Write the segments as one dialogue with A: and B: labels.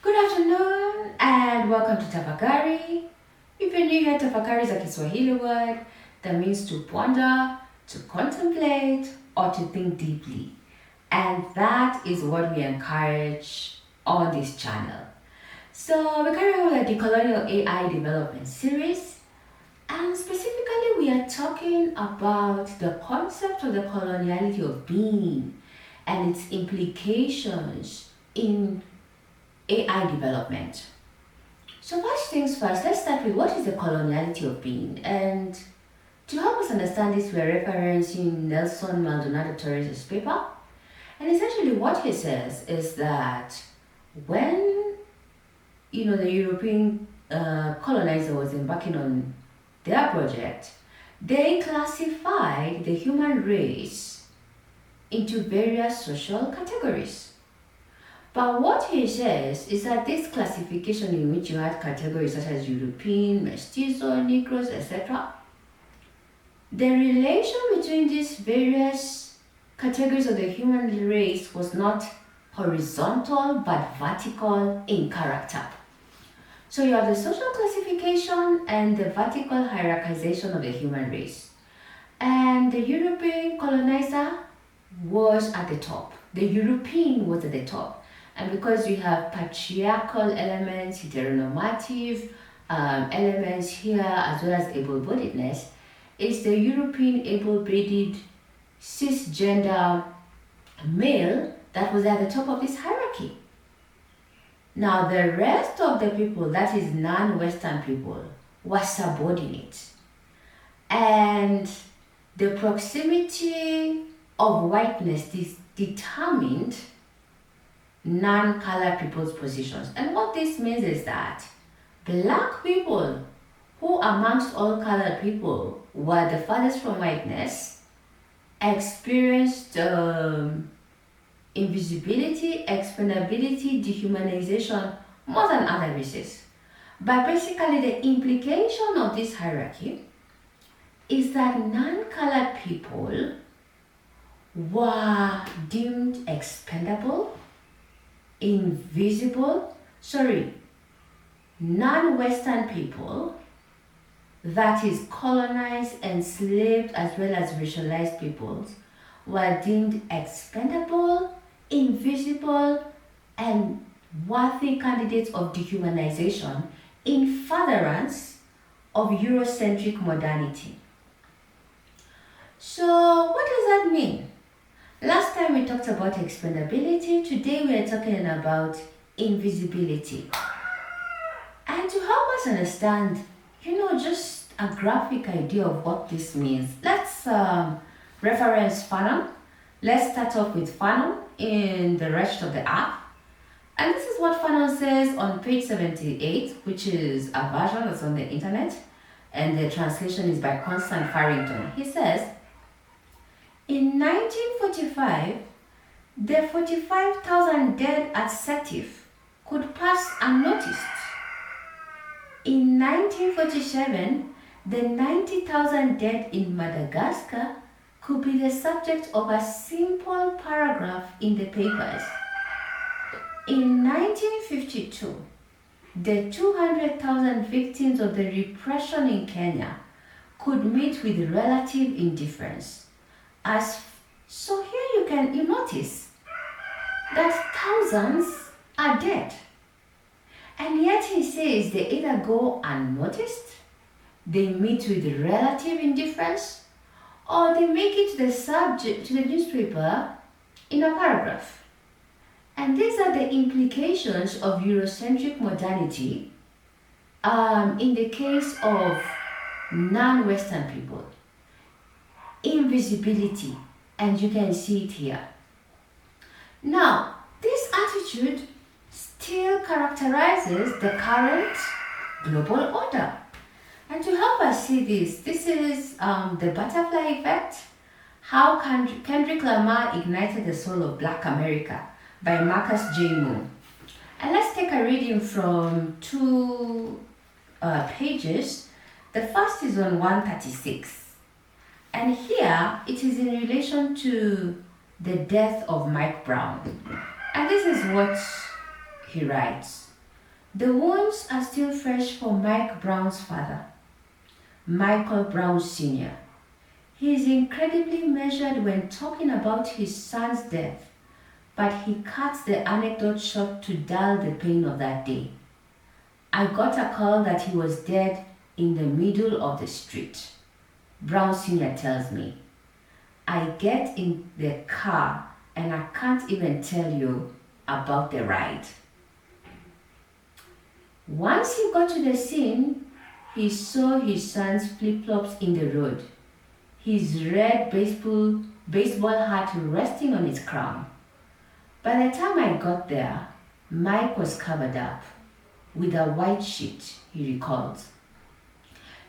A: Good afternoon and welcome to Tafakari. If you're new here, Tafakari is a Kiswahili word that means to ponder, to contemplate, or to think deeply. And that is what we encourage on this channel. So we're carrying on with the Decolonial AI development series. And specifically, we are talking about the concept of the coloniality of being and its implications in AI development. So first things first, let's start with what is the coloniality of being. And to help us understand this, we're referencing Nelson Maldonado-Torres' paper. And essentially what he says is that when, the European colonizer was embarking on their project, they classified the human race into various social categories. But what he says is that this classification, in which you had categories such as European, Mestizo, Negroes, etc., the relation between these various categories of the human race was not horizontal but vertical in character. So you have the social classification and the vertical hierarchization of the human race. And the European colonizer was at the top. The European was at the top. And because we have patriarchal elements, heteronormative elements here, as well as able-bodiedness, it's the European able-bodied cisgender male that was at the top of this hierarchy. Now the rest of the people, that is non-Western people, were subordinate. And the proximity of whiteness determined non-colored people's positions. And what this means is that black people, who amongst all colored people were the farthest from whiteness, experienced invisibility, expendability, dehumanization more than other races. But basically the implication of this hierarchy is that non-colored people were deemed expendable, non-Western people, that is colonized, enslaved, as well as racialized peoples, were deemed expendable, invisible, and worthy candidates of dehumanization in furtherance of Eurocentric modernity. So what does that mean? Last time we talked about expendability, today we are talking about invisibility. And to help us understand, just a graphic idea of what this means, let's reference Fanon. Let's start off with Fanon in the rest of the app. And this is what Fanon says on page 78, which is a version that's on the internet. And the translation is by Constant Farrington. He says, in 1945, the 45,000 dead at Setif could pass unnoticed. In 1947, the 90,000 dead in Madagascar could be the subject of a simple paragraph in the papers. In 1952, the 200,000 victims of the repression in Kenya could meet with relative indifference. So here you notice that thousands are dead. And yet he says they either go unnoticed, they meet with relative indifference, or they make it the subject to the newspaper in a paragraph. And these are the implications of Eurocentric modernity in the case of non-Western people. Invisibility, and you can see it here. Now, this attitude still characterizes the current global order. And to help us see this is the butterfly effect, how Kendric Lamar ignited the soul of Black America by Marcus J. Moon. And let's take a reading from two pages. The first is on 136. And here it is in relation to the death of Mike Brown. And this is what he writes. The wounds are still fresh for Mike Brown's father, Michael Brown Sr. He is incredibly measured when talking about his son's death, but he cuts the anecdote short to dull the pain of that day. I got a call that he was dead in the middle of the street. Brown Sr. tells me. I get in the car and I can't even tell you about the ride. Once he got to the scene, he saw his son's flip-flops in the road, his red baseball hat resting on his crown. By the time I got there, Mike was covered up with a white sheet, he recalls.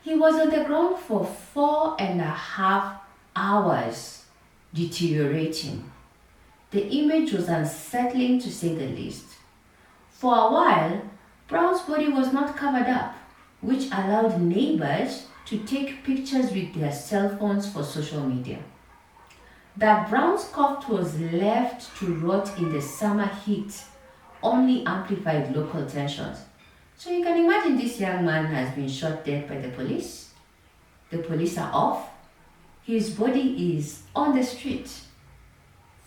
A: He was on the ground for 4.5 hours, deteriorating. The image was unsettling to say the least. For a while, Brown's body was not covered up, which allowed neighbors to take pictures with their cell phones for social media. That Brown's corpse was left to rot in the summer heat only amplified local tensions. So you can imagine this young man has been shot dead by the police. The police are off. His body is on the street.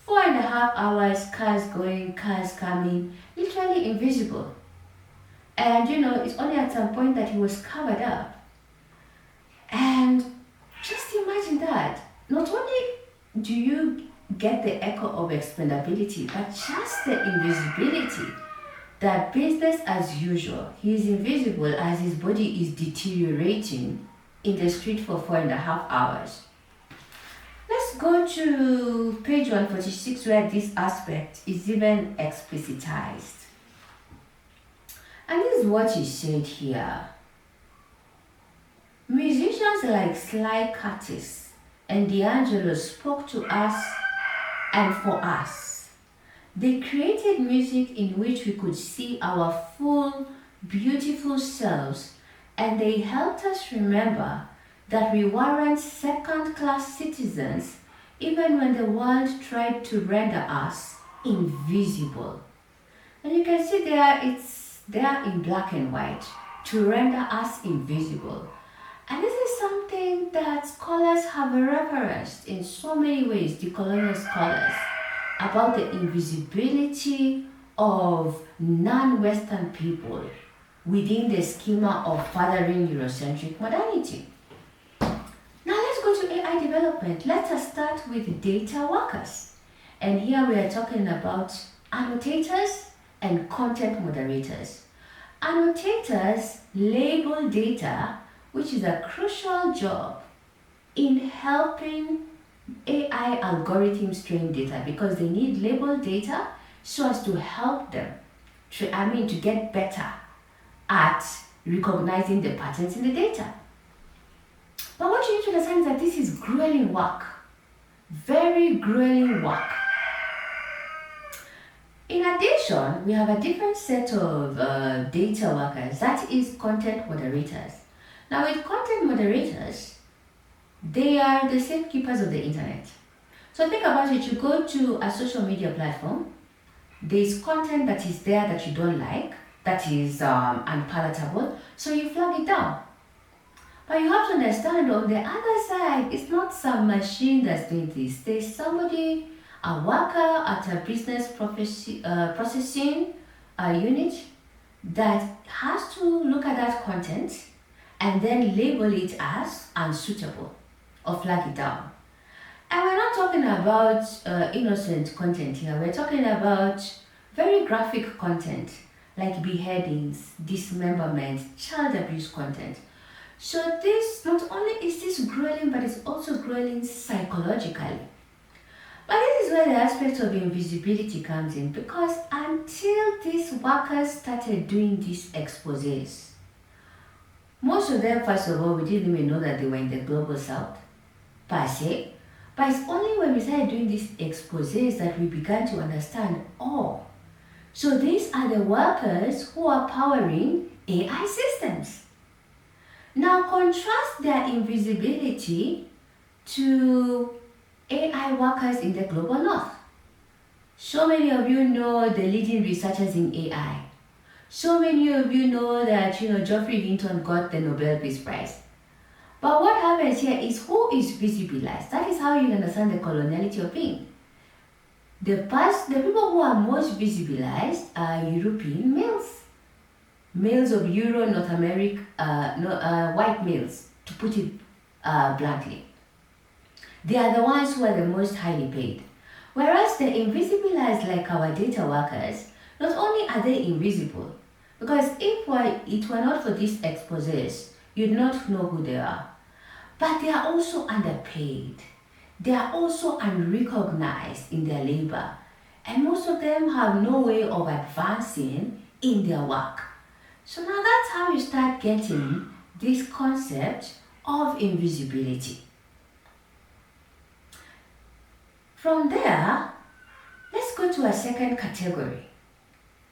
A: 4.5 hours, cars going, cars coming, literally invisible. And it's only at some point that he was covered up. And just imagine that. Not only do you get the echo of expendability, but just the invisibility. That business as usual, he is invisible as his body is deteriorating in the street for 4.5 hours. Let's go to page 146 where this aspect is even explicitized. And this is what he said here. Musicians like Sly Curtis and D'Angelo spoke to us and for us. They created music in which we could see our full, beautiful selves, and they helped us remember that we weren't second-class citizens even when the world tried to render us invisible. And you can see there, it's there in black and white, to render us invisible. And this is something that scholars have referenced in so many ways, decolonial scholars, about the invisibility of non-Western people within the schema of fathering Eurocentric modernity. Now let's go to AI development. Let us start with data workers. And here we are talking about annotators and content moderators. Annotators label data, which is a crucial job in helping AI algorithms train data because they need labeled data so as to help them to get better at recognizing the patterns in the data. But what you need to understand is that this is grueling work, very grueling work. In addition, we have a different set of data workers, that is content moderators. Now with content moderators, they are the safekeepers of the internet. So think about it, you go to a social media platform, there's content that is there that you don't like, that is unpalatable, so you flag it down. But you have to understand on the other side, it's not some machine that's doing this. There's somebody, a worker at a business processing unit that has to look at that content and then label it as unsuitable or flag it down. And we're not talking about innocent content here. We're talking about very graphic content like beheadings, dismemberment, child abuse content. So this, not only is this grueling, but it's also grueling psychologically. But this is where the aspect of invisibility comes in, because until these workers started doing these exposés, most of them, first of all, we didn't even know that they were in the global south, per se. But it's only when we started doing these exposés that we began to understand, oh, so these are the workers who are powering AI systems. Now contrast their invisibility to AI workers in the global north. So many of you know the leading researchers in AI. So many of you know that, Geoffrey Hinton got the Nobel Peace Prize. But what happens here is who is visibilized. That is how you understand the coloniality of being. The people who are most visibilized are European males. Males of Euro, North America, white males, to put it bluntly. They are the ones who are the most highly paid. Whereas the invisibilized, like our data workers, not only are they invisible, because if it were not for these exposés, you'd not know who they are. But they are also underpaid. They are also unrecognized in their labor. And most of them have no way of advancing in their work. So now that's how you start getting this concept of invisibility. From there, let's go to a second category,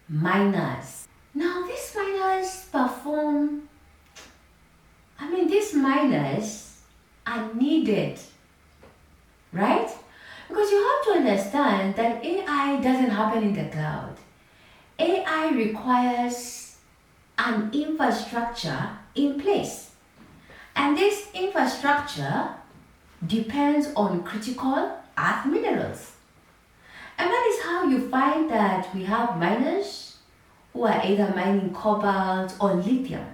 A: minors. Now these minors these minors are needed, right? Because you have to understand that AI doesn't happen in the cloud. AI requires an infrastructure in place. And this infrastructure depends on critical earth minerals. And that is how you find that we have miners who are either mining cobalt or lithium.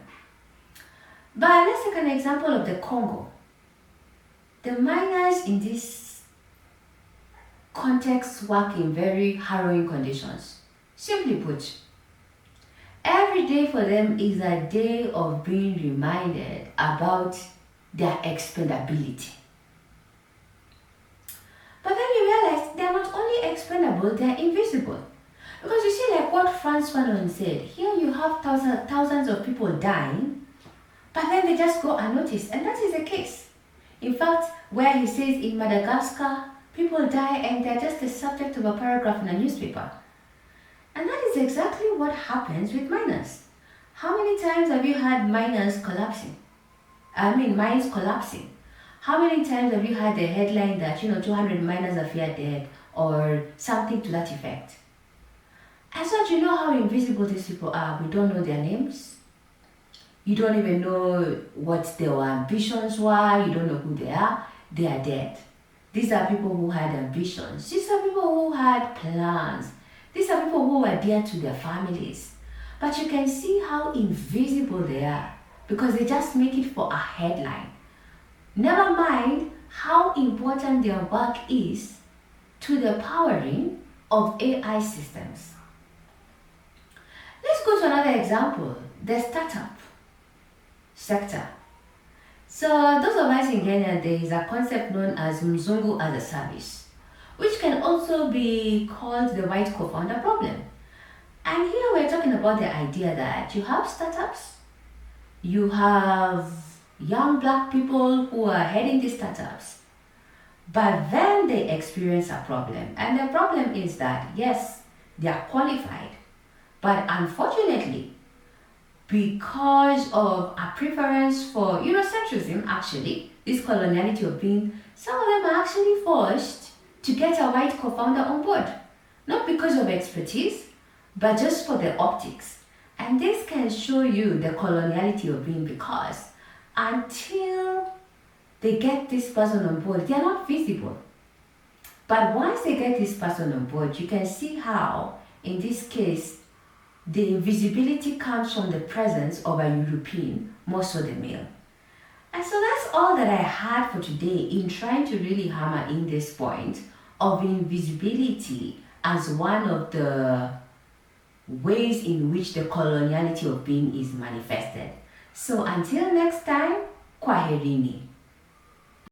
A: But let's take an example of the Congo. The miners in this context work in very harrowing conditions. Simply put, every day for them is a day of being reminded about their expendability. But then you realize they are not only expendable, they are invisible. Because you see, like what Frantz Fanon said, here you have thousands of people dying, but then they just go unnoticed, and that is the case. In fact, where he says in Madagascar, people die and they're just the subject of a paragraph in a newspaper. And that is exactly what happens with miners. How many times have you had mines collapsing? How many times have you had the headline that, 200 miners are feared dead or something to that effect? And so you know how invisible these people are. We don't know their names. You don't even know what their ambitions were. You don't know who they are. They are dead. These are people who had ambitions. These are people who had plans. These are people who were dear to their families. But you can see how invisible they are because they just make it for a headline. Never mind how important their work is to the powering of AI systems. Let's go to another example, the startup sector. So those of us in Kenya, there is a concept known as Mzungu as a service, which can also be called the white co-founder problem. And here we're talking about the idea that you have startups, you have young black people who are heading these startups, but then they experience a problem. And the problem is that, yes, they are qualified, but unfortunately, because of a preference for Eurocentrism, actually, this coloniality of being, some of them are actually forced to get a white co-founder on board. Not because of expertise, but just for the optics. And this can show you the coloniality of being because until they get this person on board, they are not visible. But once they get this person on board, you can see how, in this case, the invisibility comes from the presence of a European, more so the male. And so that's all that I had for today in trying to really hammer in this point of invisibility as one of the ways in which the coloniality of being is manifested. So until next time, kwaherini.